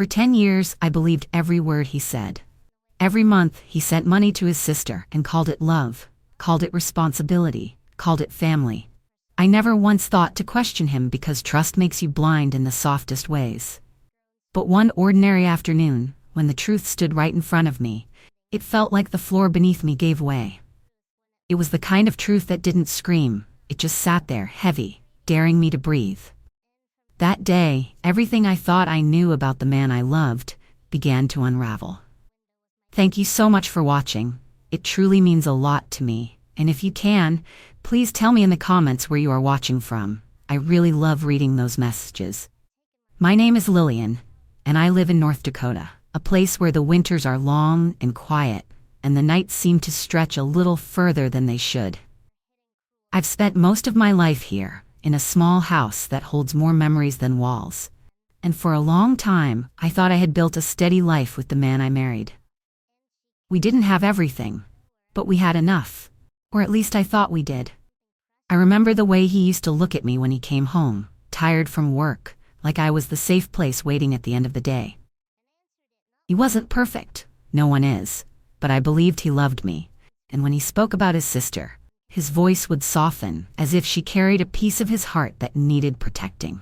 For 10 years, I believed every word he said. Every month, he sent money to his sister and called it love, called it responsibility, called it family. I never once thought to question him because trust makes you blind in the softest ways. But one ordinary afternoon, when the truth stood right in front of me, it felt like the floor beneath me gave way. It was the kind of truth that didn't scream, it just sat there, heavy, daring me to breathe. That day, everything I thought I knew about the man I loved began to unravel. Thank you so much for watching. It truly means a lot to me, and if you can, please tell me in the comments where you are watching from. I really love reading those messages. My name is Lillian, and I live in North Dakota, a place where the winters are long and quiet, and the nights seem to stretch a little further than they should. I've spent most of my life here, in a small house that holds more memories than walls. And for a long time, I thought I had built a steady life with the man I married. We didn't have everything, but we had enough, or at least I thought we did. I remember the way he used to look at me when he came home, tired from work, like I was the safe place waiting at the end of the day. He wasn't perfect, no one is, but I believed he loved me, and when he spoke about his sister, his voice would soften, as if she carried a piece of his heart that needed protecting.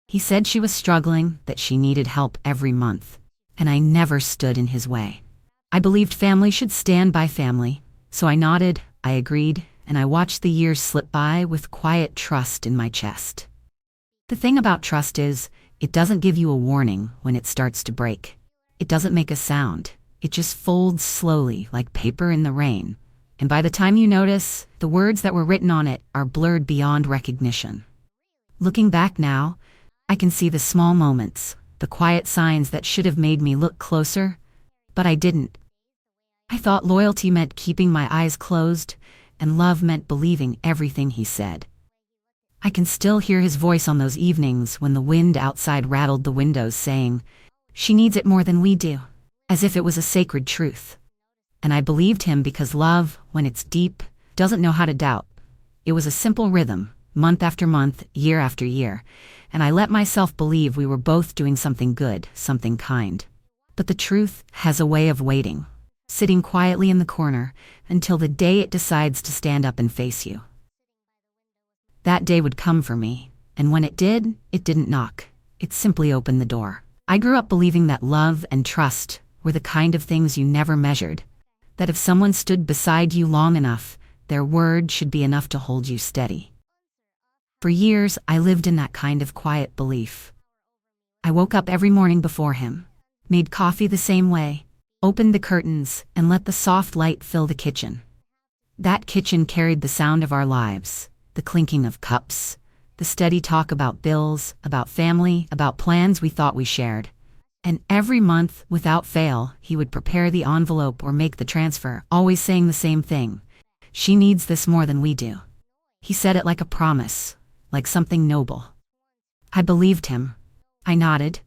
He said she was struggling, that she needed help every month, and I never stood in his way. I believed family should stand by family, so I nodded, I agreed, and I watched the years slip by with quiet trust in my chest. The thing about trust is, it doesn't give you a warning when it starts to break. It doesn't make a sound. It just folds slowly like paper in the rain. And by the time you notice, the words that were written on it are blurred beyond recognition. Looking back now, I can see the small moments, the quiet signs that should have made me look closer, but I didn't. I thought loyalty meant keeping my eyes closed, and love meant believing everything he said. I can still hear his voice on those evenings when the wind outside rattled the windows saying, "She needs it more than we do," as if it was a sacred truth. And I believed him because love, when it's deep, doesn't know how to doubt. It was a simple rhythm, month after month, year after year, and I let myself believe we were both doing something good, something kind. But the truth has a way of waiting, sitting quietly in the corner until the day it decides to stand up and face you. That day would come for me, and when it did, it didn't knock. It simply opened the door. I grew up believing that love and trust were the kind of things you never measured, that if someone stood beside you long enough, their word should be enough to hold you steady. For years, I lived in that kind of quiet belief. I woke up every morning before him, made coffee the same way, opened the curtains, and let the soft light fill the kitchen. That kitchen carried the sound of our lives, the clinking of cups, the steady talk about bills, about family, about plans we thought we shared. And every month, without fail, he would prepare the envelope or make the transfer, always saying the same thing. "She needs this more than we do." He said it like a promise, like something noble. I believed him. I nodded.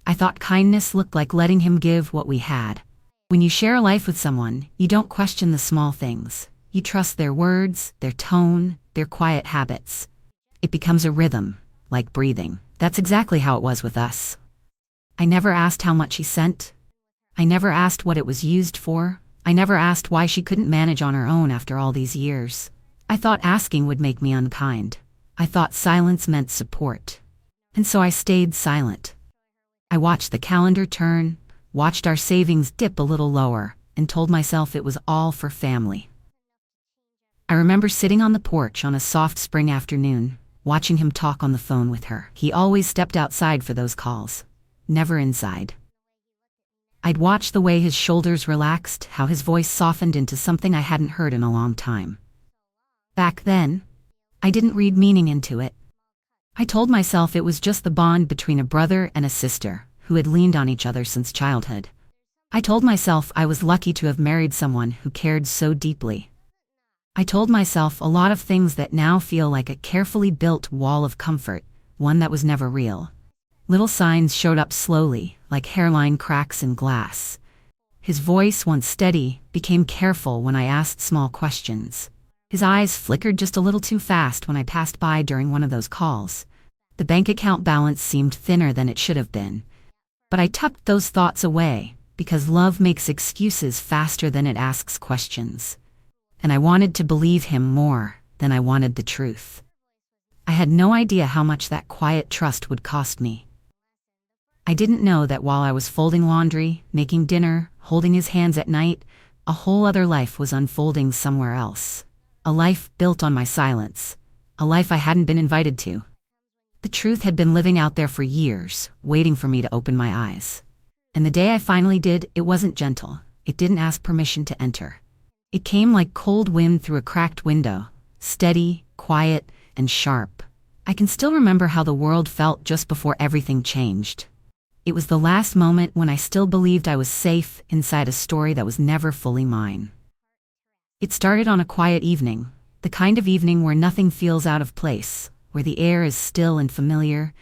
I thought kindness looked like letting him give what we had. When you share a life with someone, you don't question the small things. You trust their words, their tone, their quiet habits. It becomes a rhythm, like breathing. That's exactly how it was with us. I never asked how much he sent. I never asked what it was used for. I never asked why she couldn't manage on her own after all these years. I thought asking would make me unkind. I thought silence meant support. And so I stayed silent. I watched the calendar turn, watched our savings dip a little lower, and told myself it was all for family. I remember sitting on the porch on a soft spring afternoon, watching him talk on the phone with her. He always stepped outside for those calls, never inside. I'd watch the way his shoulders relaxed, how his voice softened into something I hadn't heard in a long time. Back then, I didn't read meaning into it. I told myself it was just the bond between a brother and a sister who had leaned on each other since childhood. I told myself I was lucky to have married someone who cared so deeply. I told myself a lot of things that now feel like a carefully built wall of comfort, one that was never real. Little signs showed up slowly, like hairline cracks in glass. His voice, once steady, became careful when I asked small questions. His eyes flickered just a little too fast when I passed by during one of those calls. The bank account balance seemed thinner than it should have been. But I tucked those thoughts away, because love makes excuses faster than it asks questions. And I wanted to believe him more than I wanted the truth. I had no idea how much that quiet trust would cost me. I didn't know that while I was folding laundry, making dinner, holding his hands at night, a whole other life was unfolding somewhere else. A life built on my silence. A life I hadn't been invited to. The truth had been living out there for years, waiting for me to open my eyes. And the day I finally did, it wasn't gentle. It didn't ask permission to enter. It came like cold wind through a cracked window, steady, quiet, and sharp. I can still remember how the world felt just before everything changed. It was the last moment when I still believed I was safe inside a story that was never fully mine. It started on a quiet evening, the kind of evening where nothing feels out of place, where the air is still and familiar,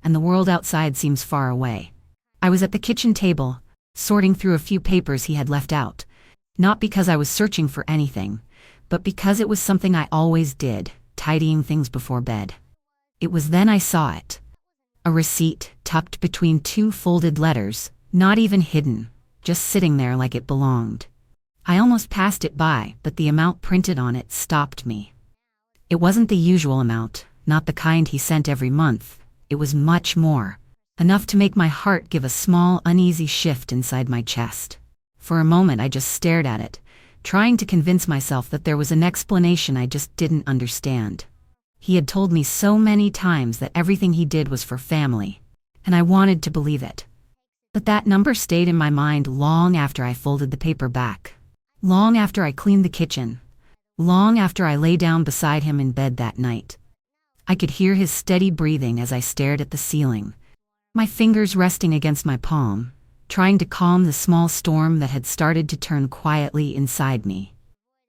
and the world outside seems far away. I was at the kitchen table, sorting through a few papers he had left out, not because I was searching for anything, but because it was something I always did, tidying things before bed. It was then I saw it. A receipt tucked between two folded letters, not even hidden, just sitting there like it belonged. I almost passed it by, but the amount printed on it stopped me. It wasn't the usual amount, not the kind he sent every month. It was much more, enough to make my heart give a small, uneasy shift inside my chest. For a moment I just stared at it, trying to convince myself that there was an explanation I just didn't understand. He had told me so many times that everything he did was for family, and I wanted to believe it. But that number stayed in my mind long after I folded the paper back, long after I cleaned the kitchen, long after I lay down beside him in bed that night. I could hear his steady breathing as I stared at the ceiling, my fingers resting against my palm, trying to calm the small storm that had started to turn quietly inside me.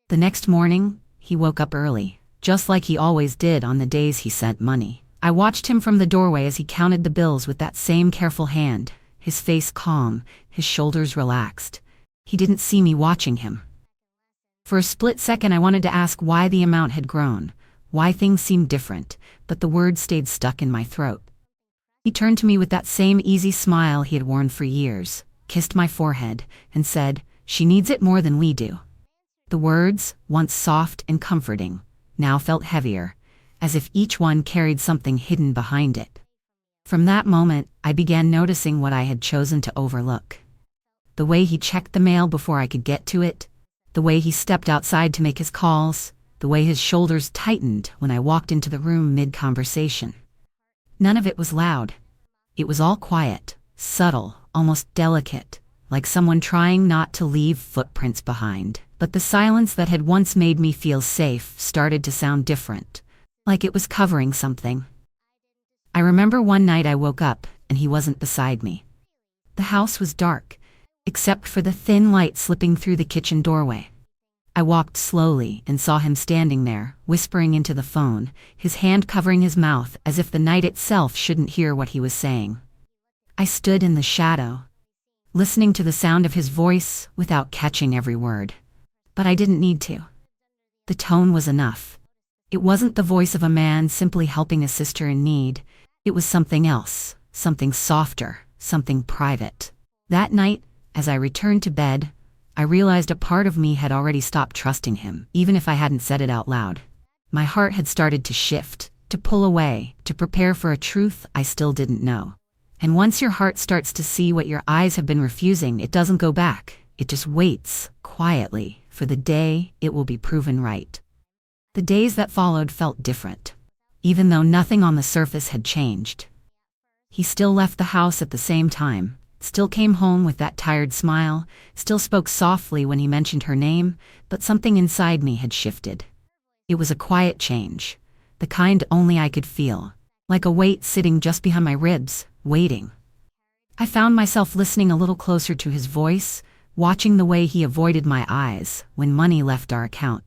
The next morning, he woke up early, just like he always did on the days he sent money. I watched him from the doorway as he counted the bills with that same careful hand, his face calm, his shoulders relaxed. He didn't see me watching him. For a split second I wanted to ask why the amount had grown, why things seemed different, but the words stayed stuck in my throat. He turned to me with that same easy smile he had worn for years, kissed my forehead, and said, "She needs it more than we do." The words, once soft and comforting, now felt heavier, as if each one carried something hidden behind it. From that moment, I began noticing what I had chosen to overlook. The way he checked the mail before I could get to it, the way he stepped outside to make his calls, the way his shoulders tightened when I walked into the room mid-conversation. None of it was loud. It was all quiet, subtle, almost delicate, like someone trying not to leave footprints behind. But the silence that had once made me feel safe started to sound different, like it was covering something. I remember one night I woke up and he wasn't beside me. The house was dark, except for the thin light slipping through the kitchen doorway. I walked slowly and saw him standing there, whispering into the phone, his hand covering his mouth as if the night itself shouldn't hear what he was saying. I stood in the shadow, listening to the sound of his voice without catching every word. But I didn't need to. The tone was enough. It wasn't the voice of a man simply helping a sister in need. It was something else, something softer, something private. That night, as I returned to bed, I realized a part of me had already stopped trusting him, even if I hadn't said it out loud. My heart had started to shift, to pull away, to prepare for a truth I still didn't know. And once your heart starts to see what your eyes have been refusing, it doesn't go back. It just waits, quietly, for the day it will be proven right. The days that followed felt different, even though nothing on the surface had changed. He still left the house at the same time, still came home with that tired smile, still spoke softly when he mentioned her name, but something inside me had shifted. It was a quiet change, the kind only I could feel, like a weight sitting just behind my ribs, waiting. I found myself listening a little closer to his voice, watching the way he avoided my eyes when money left our account,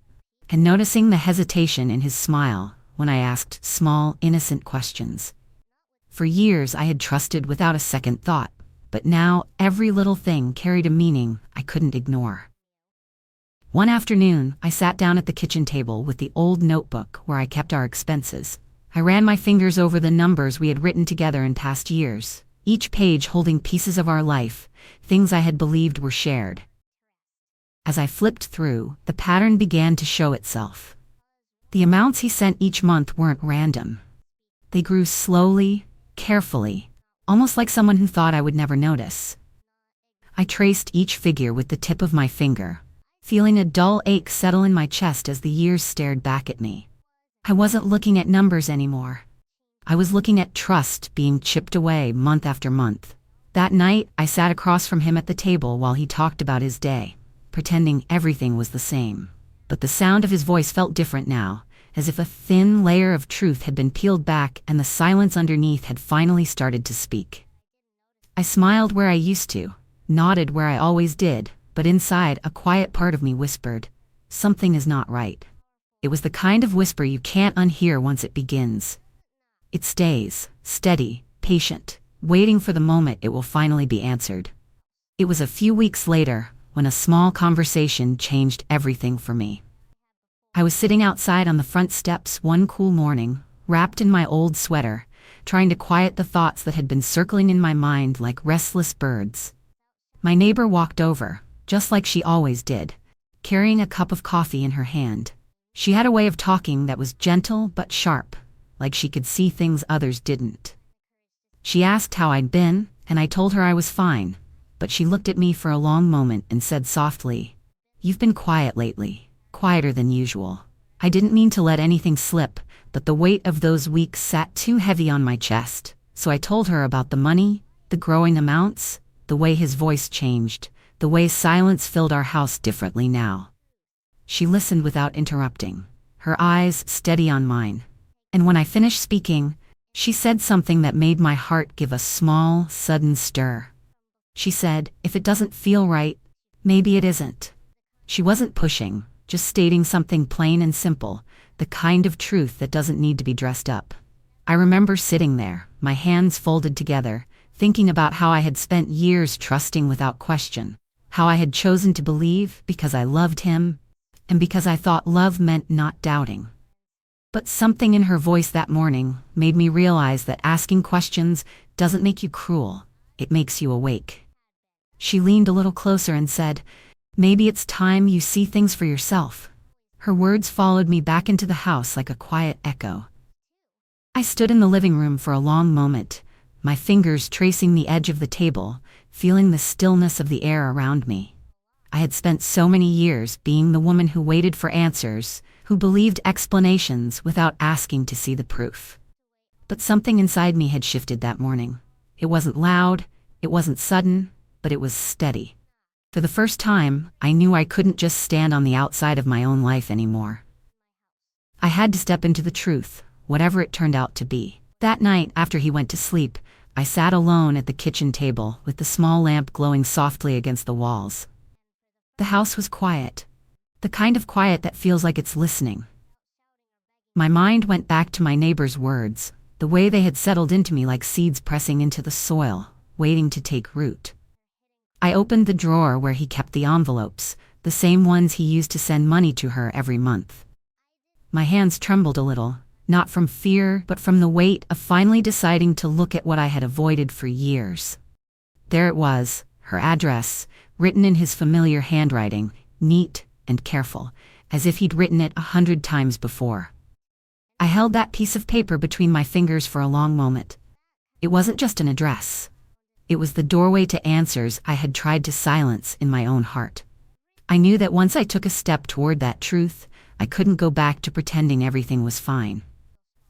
and noticing the hesitation in his smile when I asked small, innocent questions. For years I had trusted without a second thought, but now every little thing carried a meaning I couldn't ignore. One afternoon, I sat down at the kitchen table with the old notebook where I kept our expenses. I ran my fingers over the numbers we had written together in past years, each page holding pieces of our life, things I had believed were shared. As I flipped through, the pattern began to show itself. The amounts he sent each month weren't random. They grew slowly, carefully, almost like someone who thought I would never notice. I traced each figure with the tip of my finger, feeling a dull ache settle in my chest as the years stared back at me. I wasn't looking at numbers anymore. I was looking at trust being chipped away month after month. That night, I sat across from him at the table while he talked about his day, pretending everything was the same. But the sound of his voice felt different now, as if a thin layer of truth had been peeled back and the silence underneath had finally started to speak. I smiled where I used to, nodded where I always did, but inside, a quiet part of me whispered, "Something is not right." It was the kind of whisper you can't unhear once it begins. It stays, steady, patient, waiting for the moment it will finally be answered. It was a few weeks later, when a small conversation changed everything for me. I was sitting outside on the front steps one cool morning, wrapped in my old sweater, trying to quiet the thoughts that had been circling in my mind like restless birds. My neighbor walked over, just like she always did, carrying a cup of coffee in her hand. She had a way of talking that was gentle but sharp, like she could see things others didn't. She asked how I'd been, and I told her I was fine, but she looked at me for a long moment and said softly, "You've been quiet lately, quieter than usual." I didn't mean to let anything slip, but the weight of those weeks sat too heavy on my chest, so I told her about the money, the growing amounts, the way his voice changed, the way silence filled our house differently now. She listened without interrupting, her eyes steady on mine. And when I finished speaking, she said something that made my heart give a small, sudden stir. She said, "If it doesn't feel right, maybe it isn't." She wasn't pushing, just stating something plain and simple, the kind of truth that doesn't need to be dressed up. I remember sitting there, my hands folded together, thinking about how I had spent years trusting without question, how I had chosen to believe because I loved him, and because I thought love meant not doubting. But something in her voice that morning made me realize that asking questions doesn't make you cruel, it makes you awake. She leaned a little closer and said, "Maybe it's time you see things for yourself." Her words followed me back into the house like a quiet echo. I stood in the living room for a long moment, my fingers tracing the edge of the table, feeling the stillness of the air around me. I had spent so many years being the woman who waited for answers, who believed explanations without asking to see the proof. But something inside me had shifted that morning. It wasn't loud, it wasn't sudden, but it was steady. For the first time, I knew I couldn't just stand on the outside of my own life anymore. I had to step into the truth, whatever it turned out to be. That night, after he went to sleep, I sat alone at the kitchen table with the small lamp glowing softly against the walls. The house was quiet, the kind of quiet that feels like it's listening. My mind went back to my neighbor's words, the way they had settled into me like seeds pressing into the soil, waiting to take root. I opened the drawer where he kept the envelopes, the same ones he used to send money to her every month. My hands trembled a little, not from fear but from the weight of finally deciding to look at what I had avoided for years. There it was, her address, written in his familiar handwriting, neat and careful, as if he'd written it 100 times before. I held that piece of paper between my fingers for a long moment. It wasn't just an address. It was the doorway to answers I had tried to silence in my own heart. I knew that once I took a step toward that truth, I couldn't go back to pretending everything was fine.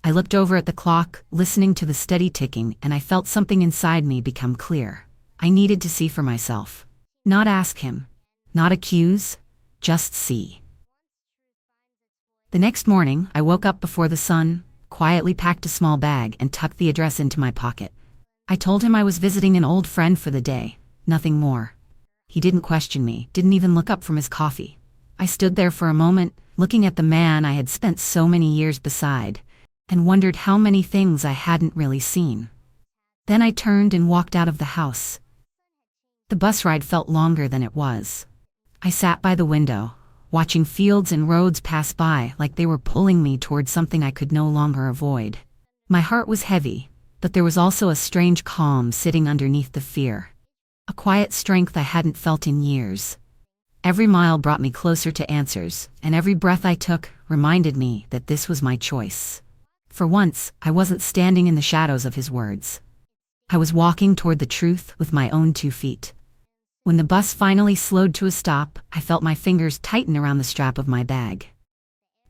I looked over at the clock, listening to the steady ticking, and I felt something inside me become clear. I needed to see for myself. Not ask him. Not accuse. Just see. The next morning, I woke up before the sun, quietly packed a small bag, and tucked the address into my pocket. I told him I was visiting an old friend for the day, nothing more. He didn't question me, didn't even look up from his coffee. I stood there for a moment, looking at the man I had spent so many years beside, and wondered how many things I hadn't really seen. Then I turned and walked out of the house. The bus ride felt longer than it was. I sat by the window, watching fields and roads pass by like they were pulling me towards something I could no longer avoid. My heart was heavy, But there was also a strange calm sitting underneath the fear. A quiet strength I hadn't felt in years. Every mile brought me closer to answers, and every breath I took reminded me that this was my choice. For once, I wasn't standing in the shadows of his words. I was walking toward the truth with my own 2 feet. When the bus finally slowed to a stop, I felt my fingers tighten around the strap of my bag.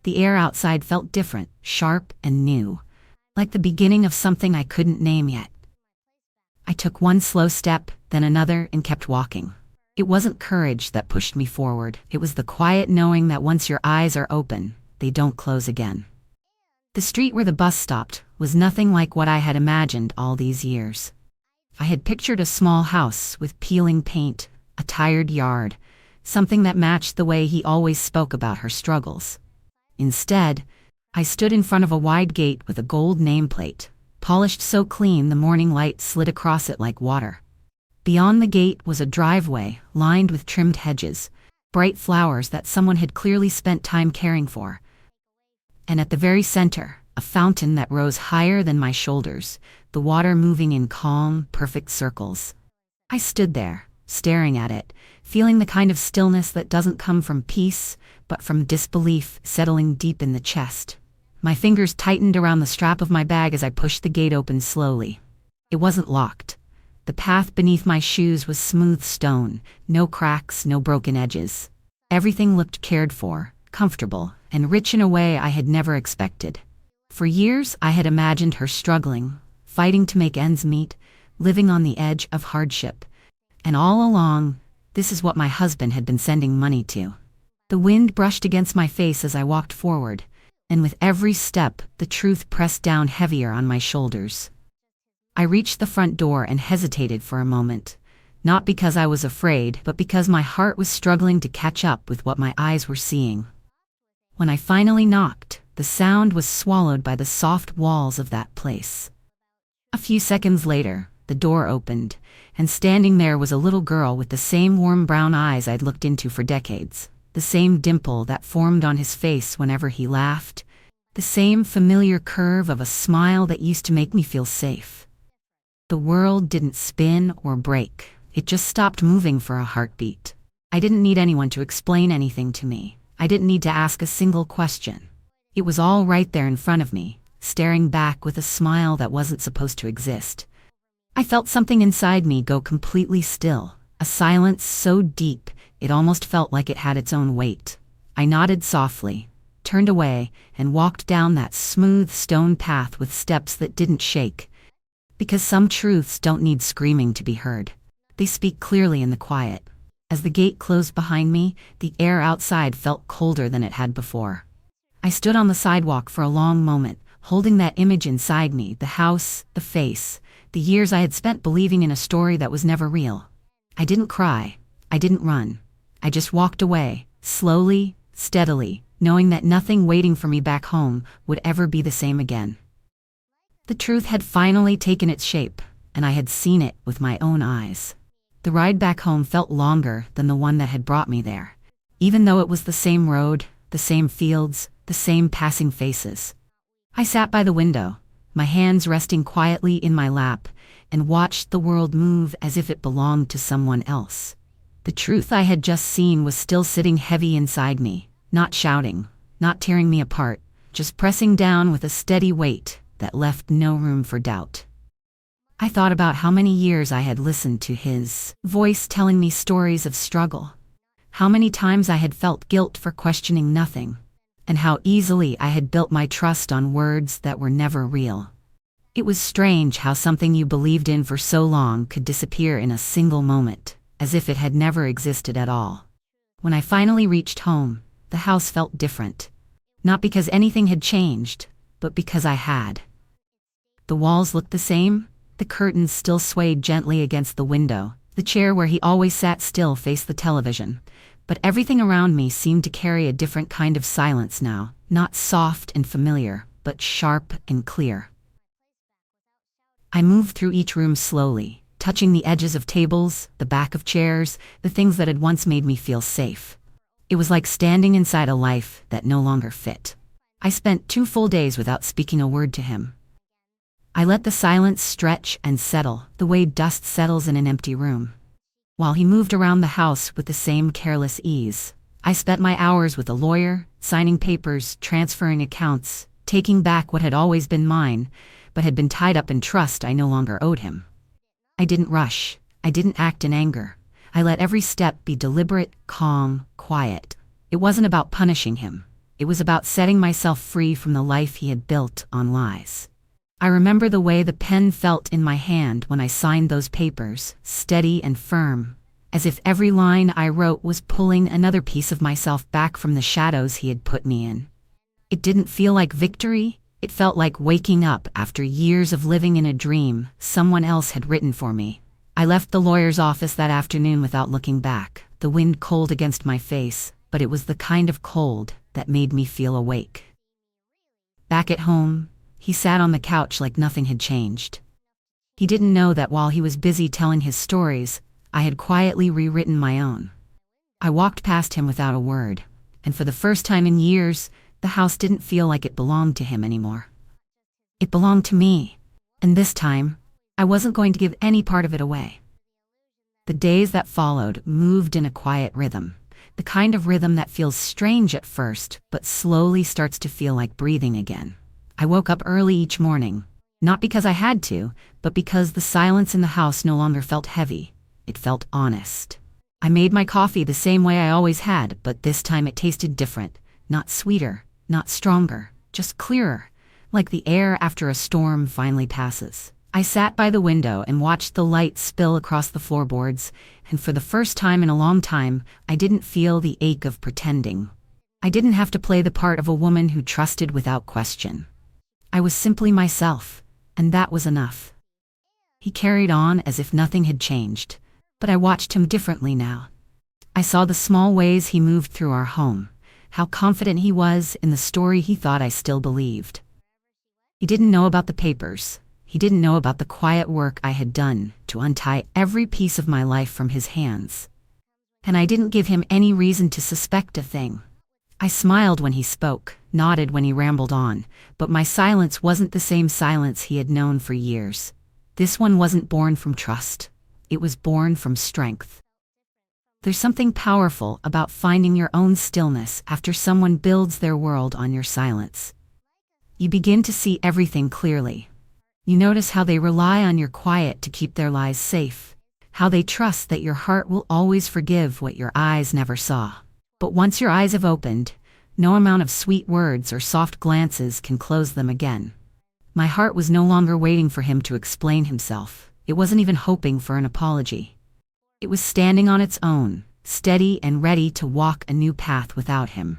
The air outside felt different, sharp and new, like the beginning of something I couldn't name yet. I took one slow step, then another, and kept walking. It wasn't courage that pushed me forward. It was the quiet knowing that once your eyes are open, they don't close again. The street where the bus stopped was nothing like what I had imagined all these years. I had pictured a small house with peeling paint, a tired yard, something that matched the way he always spoke about her struggles. Instead, I stood in front of a wide gate with a gold nameplate, polished so clean the morning light slid across it like water. Beyond the gate was a driveway lined with trimmed hedges, bright flowers that someone had clearly spent time caring for. And at the very center, a fountain that rose higher than my shoulders, the water moving in calm, perfect circles. I stood there, staring at it, feeling the kind of stillness that doesn't come from peace, but from disbelief settling deep in the chest. My fingers tightened around the strap of my bag as I pushed the gate open slowly. It wasn't locked. The path beneath my shoes was smooth stone, no cracks, no broken edges. Everything looked cared for, comfortable, and rich in a way I had never expected. For years, I had imagined her struggling, fighting to make ends meet, living on the edge of hardship. And all along, this is what my husband had been sending money to. The wind brushed against my face as I walked forward, and with every step, the truth pressed down heavier on my shoulders. I reached the front door and hesitated for a moment, not because I was afraid, but because my heart was struggling to catch up with what my eyes were seeing. When I finally knocked, the sound was swallowed by the soft walls of that place. A few seconds later, the door opened, and standing there was a little girl with the same warm brown eyes I'd looked into for decades, the same dimple that formed on his face whenever he laughed, the same familiar curve of a smile that used to make me feel safe. The world didn't spin or break, it just stopped moving for a heartbeat. I didn't need anyone to explain anything to me. I didn't need to ask a single question. It was all right there in front of me, staring back with a smile that wasn't supposed to exist. I felt something inside me go completely still, a silence so deep it almost felt like it had its own weight. I nodded softly, turned away, and walked down that smooth stone path with steps that didn't shake. Because some truths don't need screaming to be heard. They speak clearly in the quiet. As the gate closed behind me, the air outside felt colder than it had before. I stood on the sidewalk for a long moment, holding that image inside me, the house, the face, the years I had spent believing in a story that was never real. I didn't cry. I didn't run. I just walked away, slowly, steadily, knowing that nothing waiting for me back home would ever be the same again. The truth had finally taken its shape, and I had seen it with my own eyes. The ride back home felt longer than the one that had brought me there, even though it was the same road, the same fields, the same passing faces. I sat by the window, my hands resting quietly in my lap, and watched the world move as if it belonged to someone else. The truth I had just seen was still sitting heavy inside me, not shouting, not tearing me apart, just pressing down with a steady weight that left no room for doubt. I thought about how many years I had listened to his voice telling me stories of struggle, how many times I had felt guilt for questioning nothing, and how easily I had built my trust on words that were never real. It was strange how something you believed in for so long could disappear in a single moment, as if it had never existed at all. When I finally reached home, the house felt different. Not because anything had changed, but because I had. The walls looked the same, the curtains still swayed gently against the window, the chair where he always sat still faced the television, but everything around me seemed to carry a different kind of silence now, not soft and familiar, but sharp and clear. I moved through each room slowly, touching the edges of tables, the back of chairs, the things that had once made me feel safe. It was like standing inside a life that no longer fit. I spent 2 full days without speaking a word to him. I let the silence stretch and settle, the way dust settles in an empty room. While he moved around the house with the same careless ease, I spent my hours with a lawyer, signing papers, transferring accounts, taking back what had always been mine, but had been tied up in trust I no longer owed him. I didn't rush. I didn't act in anger. I let every step be deliberate, calm, quiet. It wasn't about punishing him. It was about setting myself free from the life he had built on lies. I remember the way the pen felt in my hand when I signed those papers, steady and firm, as if every line I wrote was pulling another piece of myself back from the shadows he had put me in. It didn't feel like victory. It felt like waking up after years of living in a dream someone else had written for me. I left the lawyer's office that afternoon without looking back, the wind cold against my face, but it was the kind of cold that made me feel awake. Back at home, he sat on the couch like nothing had changed. He didn't know that while he was busy telling his stories, I had quietly rewritten my own. I walked past him without a word, and for the first time in years, the house didn't feel like it belonged to him anymore. It belonged to me, and this time, I wasn't going to give any part of it away. The days that followed moved in a quiet rhythm, the kind of rhythm that feels strange at first, but slowly starts to feel like breathing again. I woke up early each morning, not because I had to, but because the silence in the house no longer felt heavy. It felt honest. I made my coffee the same way I always had, but this time it tasted different, not sweeter, not stronger, just clearer, like the air after a storm finally passes. I sat by the window and watched the light spill across the floorboards, and for the first time in a long time, I didn't feel the ache of pretending. I didn't have to play the part of a woman who trusted without question. I was simply myself, and that was enough. He carried on as if nothing had changed, but I watched him differently now. I saw the small ways he moved through our home, how confident he was in the story he thought I still believed. He didn't know about the papers. He didn't know about the quiet work I had done to untie every piece of my life from his hands. And I didn't give him any reason to suspect a thing. I smiled when he spoke, nodded when he rambled on, but my silence wasn't the same silence he had known for years. This one wasn't born from trust. It was born from strength. There's something powerful about finding your own stillness after someone builds their world on your silence. You begin to see everything clearly. You notice how they rely on your quiet to keep their lies safe, how they trust that your heart will always forgive what your eyes never saw. But once your eyes have opened, no amount of sweet words or soft glances can close them again. My heart was no longer waiting for him to explain himself. It wasn't even hoping for an apology. It was standing on its own, steady and ready to walk a new path without him.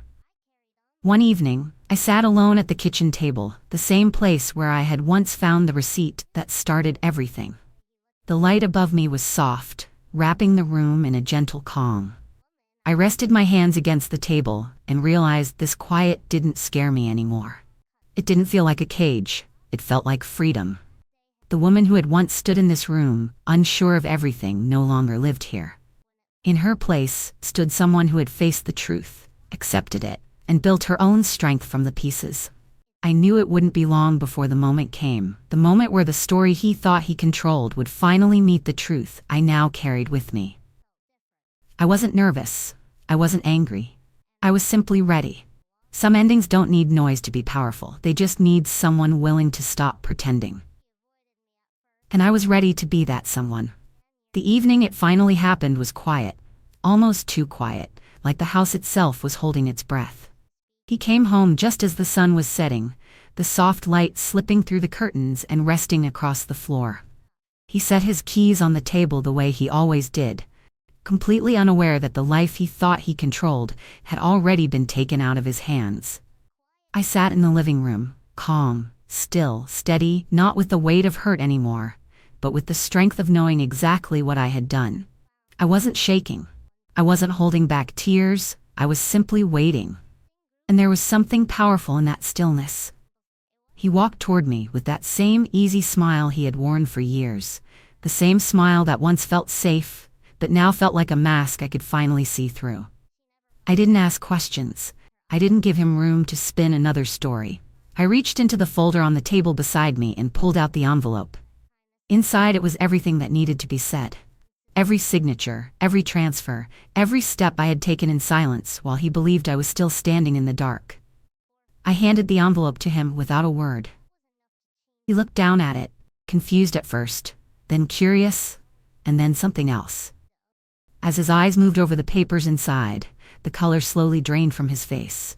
One evening, I sat alone at the kitchen table, the same place where I had once found the receipt that started everything. The light above me was soft, wrapping the room in a gentle calm. I rested my hands against the table and realized this quiet didn't scare me anymore. It didn't feel like a cage. It felt like freedom. The woman who had once stood in this room, unsure of everything, no longer lived here. In her place stood someone who had faced the truth, accepted it, and built her own strength from the pieces. I knew it wouldn't be long before the moment came, the moment where the story he thought he controlled would finally meet the truth I now carried with me. I wasn't nervous. I wasn't angry. I was simply ready. Some endings don't need noise to be powerful. They just need someone willing to stop pretending. And I was ready to be that someone. The evening it finally happened was quiet, almost too quiet, like the house itself was holding its breath. He came home just as the sun was setting, the soft light slipping through the curtains and resting across the floor. He set his keys on the table the way he always did, completely unaware that the life he thought he controlled had already been taken out of his hands. I sat in the living room, calm, still, steady, not with the weight of hurt anymore, but with the strength of knowing exactly what I had done. I wasn't shaking. I wasn't holding back tears. I was simply waiting. And there was something powerful in that stillness. He walked toward me with that same easy smile he had worn for years, the same smile that once felt safe, but now felt like a mask I could finally see through. I didn't ask questions. I didn't give him room to spin another story. I reached into the folder on the table beside me and pulled out the envelope. Inside it was everything that needed to be said. Every signature, every transfer, every step I had taken in silence while he believed I was still standing in the dark. I handed the envelope to him without a word. He looked down at it, confused at first, then curious, and then something else. As his eyes moved over the papers inside, the color slowly drained from his face.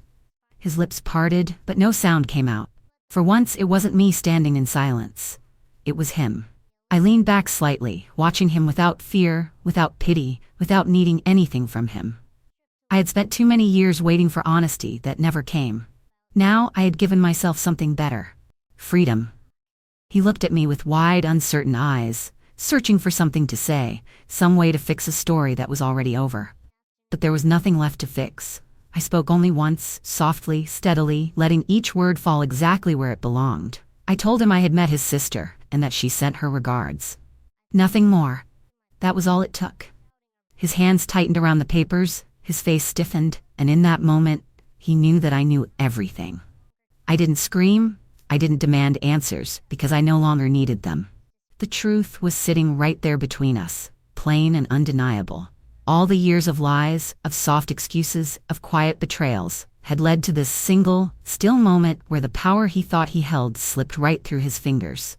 His lips parted, but no sound came out. For once, it wasn't me standing in silence. It was him. I leaned back slightly, watching him without fear, without pity, without needing anything from him. I had spent too many years waiting for honesty that never came. Now I had given myself something better. Freedom. He looked at me with wide, uncertain eyes, searching for something to say, some way to fix a story that was already over. But there was nothing left to fix. I spoke only once, softly, steadily, letting each word fall exactly where it belonged. I told him I had met his sister, and that she sent her regards. Nothing more. That was all it took. His hands tightened around the papers, his face stiffened, and in that moment, he knew that I knew everything. I didn't scream, I didn't demand answers, because I no longer needed them. The truth was sitting right there between us, plain and undeniable. All the years of lies, of soft excuses, of quiet betrayals, had led to this single, still moment where the power he thought he held slipped right through his fingers.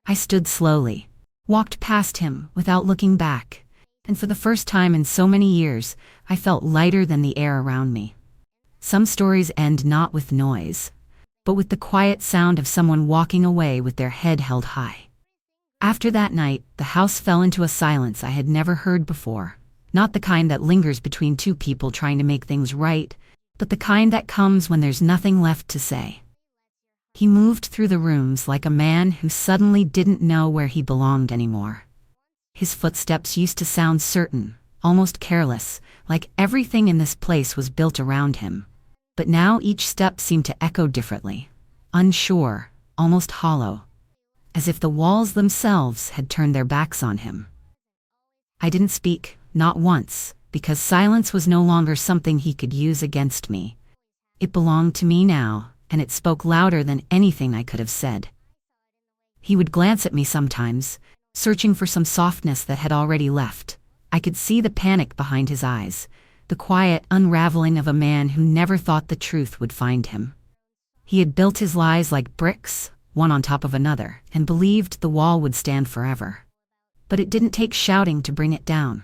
I stood slowly, walked past him without looking back, and for the first time in so many years, I felt lighter than the air around me. Some stories end not with noise, but with the quiet sound of someone walking away with their head held high. After that night, the house fell into a silence I had never heard before. Not the kind that lingers between two people trying to make things right, but the kind that comes when there's nothing left to say. He moved through the rooms like a man who suddenly didn't know where he belonged anymore. His footsteps used to sound certain, almost careless, like everything in this place was built around him. But now each step seemed to echo differently, unsure, almost hollow, as if the walls themselves had turned their backs on him. I didn't speak, not once, because silence was no longer something he could use against me. It belonged to me now, and it spoke louder than anything I could have said. He would glance at me sometimes, searching for some softness that had already left. I could see the panic behind his eyes, the quiet unraveling of a man who never thought the truth would find him. He had built his lies like bricks, one on top of another, and believed the wall would stand forever. But it didn't take shouting to bring it down.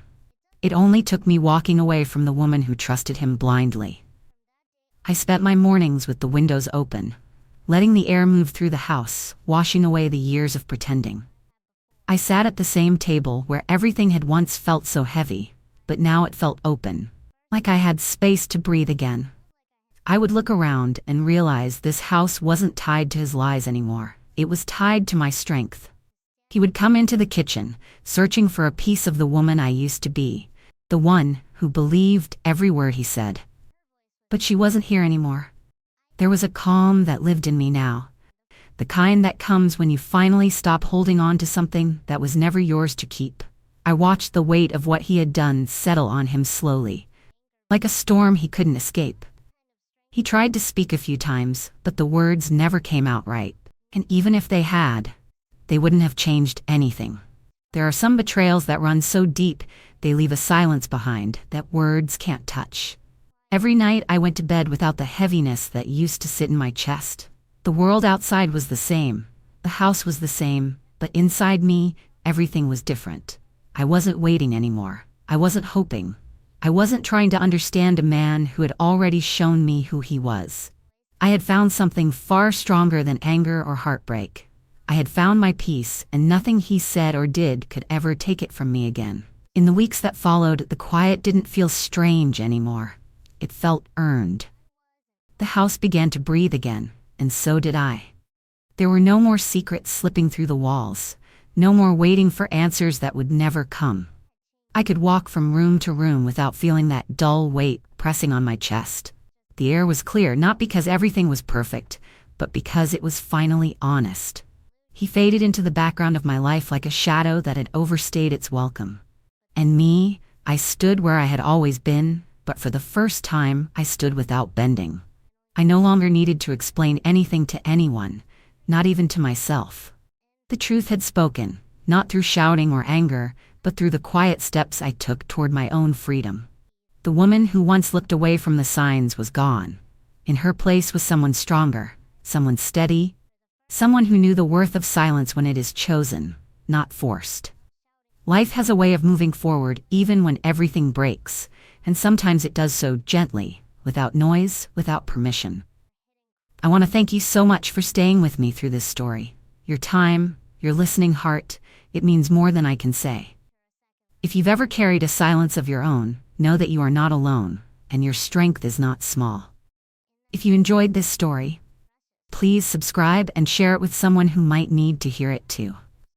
It only took me walking away from the woman who trusted him blindly. I spent my mornings with the windows open, letting the air move through the house, washing away the years of pretending. I sat at the same table where everything had once felt so heavy, but now it felt open, like I had space to breathe again. I would look around and realize this house wasn't tied to his lies anymore. It was tied to my strength. He would come into the kitchen, searching for a piece of the woman I used to be, the one who believed every word he said. But she wasn't here anymore. There was a calm that lived in me now, the kind that comes when you finally stop holding on to something that was never yours to keep. I watched the weight of what he had done settle on him slowly, like a storm he couldn't escape. He tried to speak a few times, but the words never came out right, and even if they had, they wouldn't have changed anything. There are some betrayals that run so deep, they leave a silence behind that words can't touch. Every night I went to bed without the heaviness that used to sit in my chest. The world outside was the same, the house was the same, but inside me, everything was different. I wasn't waiting anymore. I wasn't hoping. I wasn't trying to understand a man who had already shown me who he was. I had found something far stronger than anger or heartbreak. I had found my peace, and nothing he said or did could ever take it from me again. In the weeks that followed, the quiet didn't feel strange anymore. It felt earned. The house began to breathe again, and so did I. There were no more secrets slipping through the walls, no more waiting for answers that would never come. I could walk from room to room without feeling that dull weight pressing on my chest. The air was clear, not because everything was perfect, but because it was finally honest. He faded into the background of my life like a shadow that had overstayed its welcome. And me, I stood where I had always been, but for the first time, I stood without bending. I no longer needed to explain anything to anyone, not even to myself. The truth had spoken, not through shouting or anger, but through the quiet steps I took toward my own freedom. The woman who once looked away from the signs was gone. In her place was someone stronger, someone steady, someone who knew the worth of silence when it is chosen, not forced. Life has a way of moving forward even when everything breaks, and sometimes it does so gently, without noise, without permission. I want to thank you so much for staying with me through this story. Your time, your listening heart, it means more than I can say. If you've ever carried a silence of your own, know that you are not alone, and your strength is not small. If you enjoyed this story, please subscribe and share it with someone who might need to hear it too.